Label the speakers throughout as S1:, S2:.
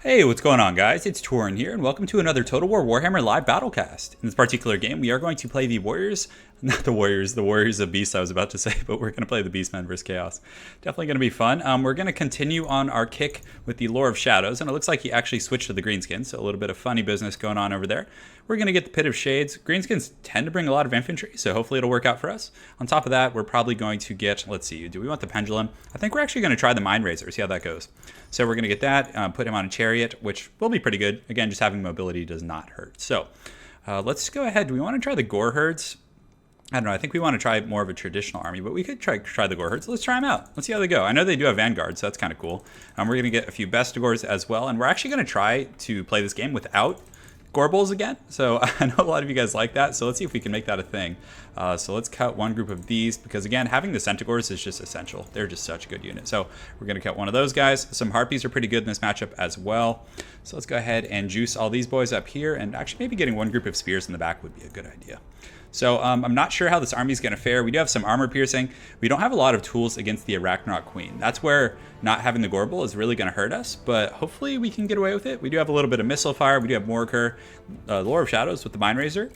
S1: Hey, what's going on, guys? It's Turin here, and welcome to another Total War Warhammer live battlecast. In this particular game, we are going to play the Warriors, not the Warriors of Beast, I was about to say, but we're going to play the Beastmen versus Chaos. Definitely going to be fun. We're going to continue on our kick with the Lore of Shadows, and it looks like he actually switched to the Greenskins, so a little bit of funny business going on over there. We're going to get the Pit of Shades. Greenskins tend to bring a lot of infantry, so hopefully it'll work out for us. On top of that, we're probably going to get, let's see, do we want the Pendulum? I think we're actually going to try the Mind Razor, see how that goes. So we're going to get that, put him on a Chariot, which will be pretty good. Again, just having mobility does not hurt. So let's go ahead. Do we want to try the Gore Herds? I don't know. I think we want to try more of a traditional army, but we could try the Gore Herds. Let's try them out. Let's see how they go. I know they do have Vanguard, so that's kind of cool. We're going to get a few Bestigors as well, and we're actually going to try to play this game without Gore Bulls again. So I know a lot of you guys like that, so let's see if we can make that a thing. So let's cut one group of these, because again, having the Centaurs is just essential. They're just such a good unit. So we're going to cut one of those guys. Some Harpies are pretty good in this matchup as well. So let's go ahead and juice all these boys up here, and actually maybe getting one group of Spears in the back would be a good idea. So I'm not sure how this army is going to fare. We do have some armor piercing. We don't have a lot of tools against the Arachnaut Queen. That's where not having the Gorbel is really going to hurt us, but hopefully we can get away with it. We do have a little bit of missile fire. We do have Morker, Lore of Shadows with the Mind Razor.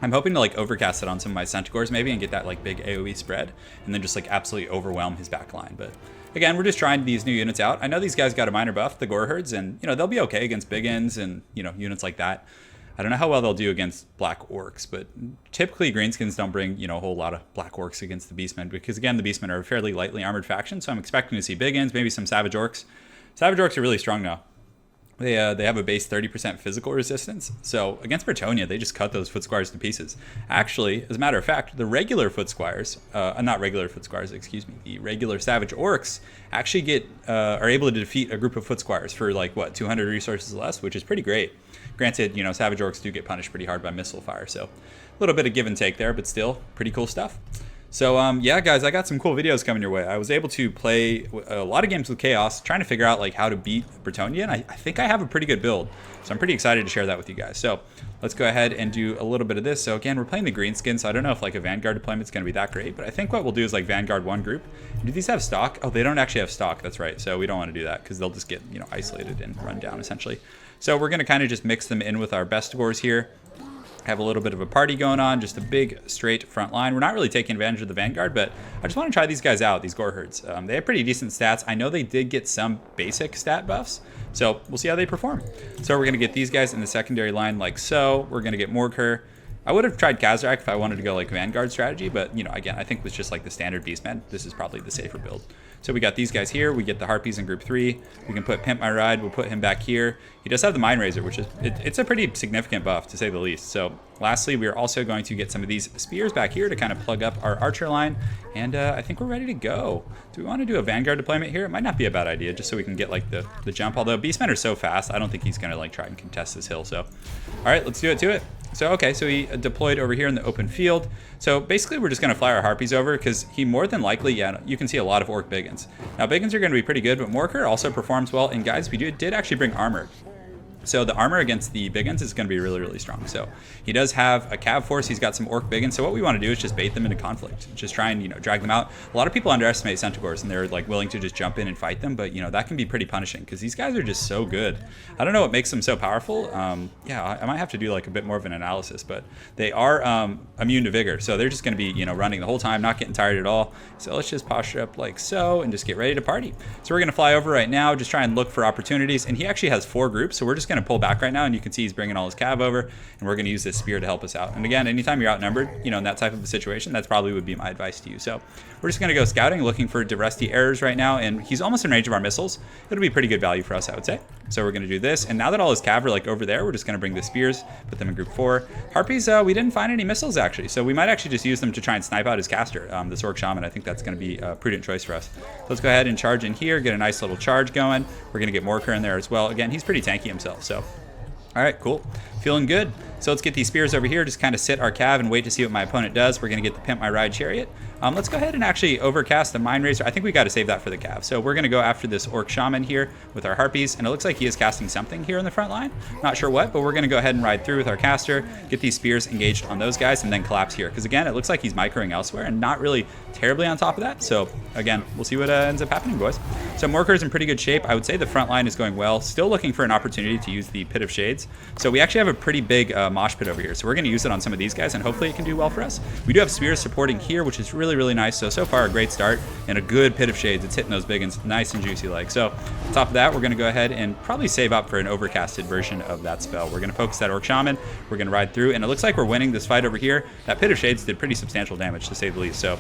S1: I'm hoping to like overcast it on some of my Centaurs maybe and get that like big AoE spread and then just like absolutely overwhelm his backline. But again, we're just trying these new units out. I know these guys got a minor buff, the Gore Herds, and they'll be okay against Biggins and units like that. I don't know how well they'll do against Black Orcs, but typically Greenskins don't bring, a whole lot of Black Orcs against the Beastmen, because again, the Beastmen are a fairly lightly armored faction, so I'm expecting to see Biggins, maybe some Savage Orcs. Savage Orcs are really strong now. They have a base 30% physical resistance, so against Bretonnia, they just cut those Foot Squires to pieces. Actually, as a matter of fact, the regular Foot Squires, not regular Foot Squires, excuse me, the regular Savage Orcs actually are able to defeat a group of Foot Squires for like, 200 resources less, which is pretty great. Granted, Savage Orcs do get punished pretty hard by missile fire, so a little bit of give and take there, but still pretty cool stuff. So yeah, guys, I got some cool videos coming your way. I was able to play a lot of games with Chaos, trying to figure out like how to beat Bretonnia, and I think I have a pretty good build. So I'm pretty excited to share that with you guys. So let's go ahead and do a little bit of this. So again, we're playing the Greenskins, so I don't know if like a Vanguard deployment is going to be that great, but I think what we'll do is like Vanguard one group. Do these have stock? Oh, they don't actually have stock. That's right. So we don't want to do that because they'll just get isolated and run down essentially. So we're going to kind of just mix them in with our Bestigors here. Have a little bit of a party going on, just a big straight front line. We're not really taking advantage of the Vanguard, but I just want to try these guys out, these Gore Herds. They have pretty decent stats. I know they did get some basic stat buffs, so we'll see how they perform. So we're going to get these guys in the secondary line like so. We're going to get Morker. I would have tried Kazarak if I wanted to go like Vanguard strategy, but again, I think with just like the standard Beastmen, this is probably the safer build. So we got these guys here. We get the Harpies in group 3. We can put Pimp My Ride. We'll put him back here. He does have the Mind Razor, which is it's a pretty significant buff to say the least. So lastly, we are also going to get some of these Spears back here to kind of plug up our Archer line. And I think we're ready to go. Do we want to do a Vanguard deployment here? It might not be a bad idea, just so we can get like the jump. Although Beastmen are so fast, I don't think he's going to like try and contest this hill. So all right, let's do it to it. So, okay, so he deployed over here in the open field. So basically we're just going to fly our Harpies over because he more than likely, yeah, you can see a lot of Orc Biggins. Now Biggins are going to be pretty good, but Morker also performs well. And guys, we did actually bring armor. So the armor against the Biggins is going to be really, really strong. So he does have a Cav force. He's got some Orc Biggins. So what we want to do is just bait them into conflict. Just try and, drag them out. A lot of people underestimate Centaurs and they're like willing to just jump in and fight them. But, that can be pretty punishing because these guys are just so good. I don't know what makes them so powerful. Yeah, I might have to do like a bit more of an analysis, but they are immune to vigor. So they're just going to be, running the whole time, not getting tired at all. So let's just posture up like so and just get ready to party. So we're going to fly over right now, just try and look for opportunities. And he actually has 4 groups. So we're just going to pull back right now, and you can see he's bringing all his cav over, and we're going to use this spear to help us out. And again, anytime you're outnumbered, in that type of a situation, that's probably would be my advice to you. So we're just going to go scouting, looking for Duresti errors right now, and he's almost in range of our missiles. It'll be pretty good value for us, I would say. So we're going to do this, and now that all his cav are like over there, we're just going to bring the spears, put them in group 4. Harpies, we didn't find any missiles actually, so we might actually just use them to try and snipe out his caster, this Orc Shaman. I think that's going to be a prudent choice for us. So let's go ahead and charge in here, get a nice little charge going. We're going to get Morker in there as well. Again, he's pretty tanky himself, so all right, cool. feeling good. So let's get these spears over here, just kind of sit our cav and wait to see what my opponent does. We're going to get the Pimp My Ride Chariot. Let's go ahead and actually overcast the Mind Razor. I think we got to save that for the cav. So we're going to go after this Orc Shaman here with our Harpies, and it looks like he is casting something here in the front line. Not sure what, but we're going to go ahead and ride through with our caster, get these spears engaged on those guys, and then collapse here. Because again, it looks like he's microing elsewhere and not really terribly on top of that. So again, we'll see what ends up happening, boys. So Morkar's in pretty good shape. I would say the front line is going well. Still looking for an opportunity to use the Pit of Shades. So we actually have a pretty big MOSH pit over here. So we're going to use it on some of these guys, and hopefully it can do well for us. We do have spears supporting here, which is really, really nice. So far a great start and a good Pit of Shades. It's hitting those big ones nice and juicy like. So on top of that, we're going to go ahead and probably save up for an overcasted version of that spell. We're going to focus that Orc Shaman. We're going to ride through, and it looks like we're winning this fight over here. That Pit of Shades did pretty substantial damage, to say the least. So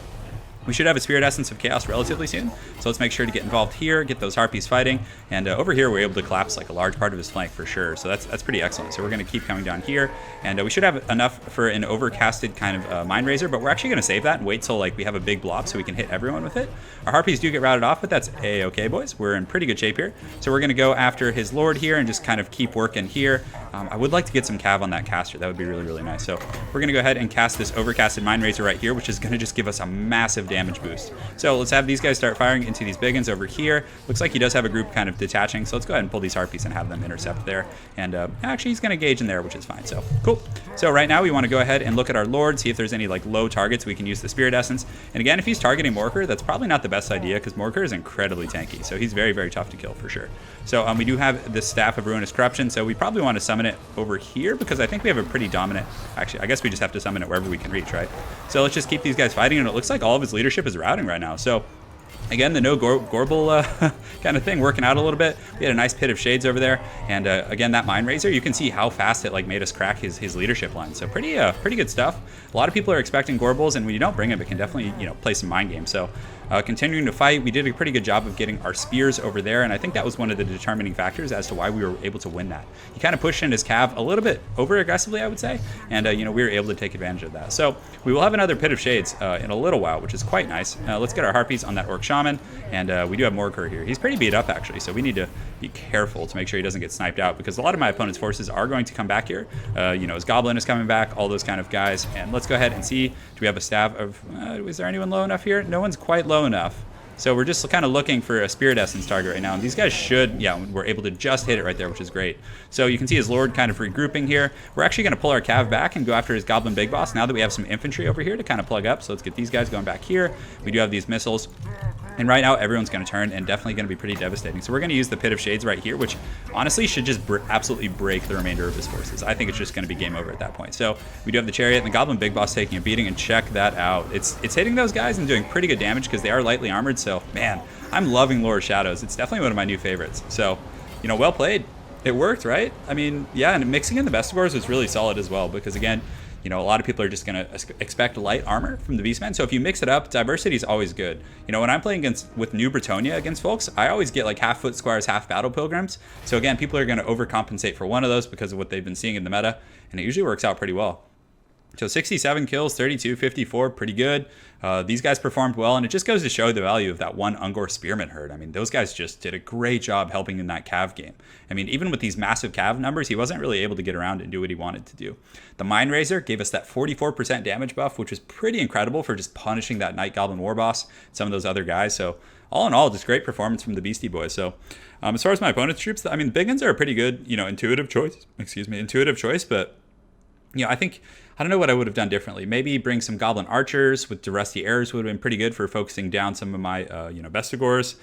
S1: we should have a Spirit Essence of Chaos relatively soon, so let's make sure to get involved here, get those Harpies fighting, and over here we're able to collapse like a large part of his flank for sure, so that's pretty excellent. So we're going to keep coming down here, and we should have enough for an overcasted kind of Mind Razor, but we're actually going to save that and wait till like we have a big blob so we can hit everyone with it. Our Harpies do get routed off, but that's a-okay, boys. We're in pretty good shape here, so we're going to go after his Lord here and just kind of keep working here. I would like to get some cav on that caster. That would be really, really nice. So we're going to go ahead and cast this overcasted Mind Razor right here, which is going to just give us a massive damage boost. So let's have these guys start firing into these big ones over here. Looks like he does have a group kind of detaching, so let's go ahead and pull these Harpies and have them intercept there. And actually he's going to gauge in there, which is fine. So cool. So right now we want to go ahead and look at our Lord, see if there's any like low targets we can use the Spirit Essence. And again, if he's targeting Morkar, that's probably not the best idea because Morkar is incredibly tanky, so he's very, very tough to kill for sure. So we do have the Staff of Ruinous Corruption, so we probably want to summon it over here because I think we have a pretty dominant, actually I guess we just have to summon it wherever we can reach, right? So let's just keep these guys fighting, and it looks like all of his leadership is routing right now. So again, the no Gorble kind of thing working out a little bit. We had a nice Pit of Shades over there, and again, that Mind Razor, you can see how fast it like made us crack his leadership line. So pretty good stuff. A lot of people are expecting Gorbles, and when you don't bring them, it can definitely play some mind games. So continuing to fight, we did a pretty good job of getting our spears over there, and I think that was one of the determining factors as to why we were able to win that. He kind of pushed in his cav a little bit over aggressively, I would say, and we were able to take advantage of that. So we will have another Pit of Shades in a little while, which is quite nice. Let's get our Harpies on that Orc Shaman, and we do have Morkar here. He's pretty beat up actually, so we need to be careful to make sure he doesn't get sniped out because a lot of my opponent's forces are going to come back here. His Goblin is coming back, all those kind of guys. And let's go ahead and see, do we have a staff of, is there anyone low enough here? No one's quite low enough. So we're just kind of looking for a Spirit Essence target right now. And these guys should, we're able to just hit it right there, which is great. So you can see his Lord kind of regrouping here. We're actually going to pull our cav back and go after his Goblin Big Boss now that we have some infantry over here to kind of plug up. So let's get these guys going back here. We do have these missiles. And right now, everyone's going to turn and definitely going to be pretty devastating. So we're going to use the Pit of Shades right here, which honestly should just absolutely break the remainder of his forces. I think it's just going to be game over at that point. So we do have the Chariot and the Goblin Big Boss taking a beating, and check that out. It's hitting those guys and doing pretty good damage because they are lightly armored. So, man, I'm loving Lore of Shadows. It's definitely one of my new favorites. So, well played. It worked, right? I mean, yeah, and mixing in the Bestigors was really solid as well because, again, a lot of people are just going to expect light armor from the Beastmen. So if you mix it up, diversity is always good. When I'm playing with New Bretonia against folks, I always get like half Foot Squires, half Battle Pilgrims. So again, people are going to overcompensate for one of those because of what they've been seeing in the meta. And it usually works out pretty well. So 67 kills, 32, 54, pretty good. These guys performed well, and it just goes to show the value of that one Ungor Spearman herd. I mean, those guys just did a great job helping in that cav game. I mean, even with these massive cav numbers, he wasn't really able to get around and do what he wanted to do. The Mind Razor gave us that 44% damage buff, which was pretty incredible for just punishing that Night Goblin War Boss, some of those other guys. So all in all, just great performance from the Beastie Boys. So as far as my opponent's troops, I mean, the big ones are a pretty good, intuitive choice, but I don't know what I would have done differently. Maybe bring some Goblin Archers with the Rusty Arrows would have been pretty good for focusing down some of my, Bestigors.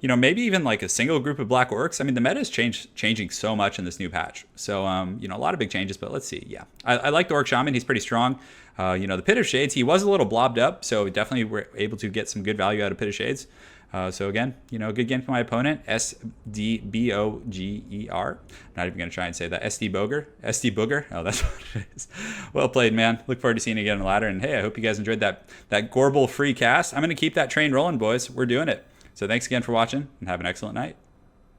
S1: Maybe even like a single group of Black Orcs. I mean, the meta is changing so much in this new patch. So, a lot of big changes, but let's see. Yeah, I like the Orc Shaman. He's pretty strong. The Pit of Shades, he was a little blobbed up, so definitely we're able to get some good value out of Pit of Shades. So again, good game for my opponent, SDBOGER. Not even going to try and say that. SD Booger. Oh, that's what it is. Well played, man. Look forward to seeing you again on the ladder. And hey, I hope you guys enjoyed that Gorble free cast. I'm going to keep that train rolling, boys. We're doing it. So thanks again for watching, and have an excellent night.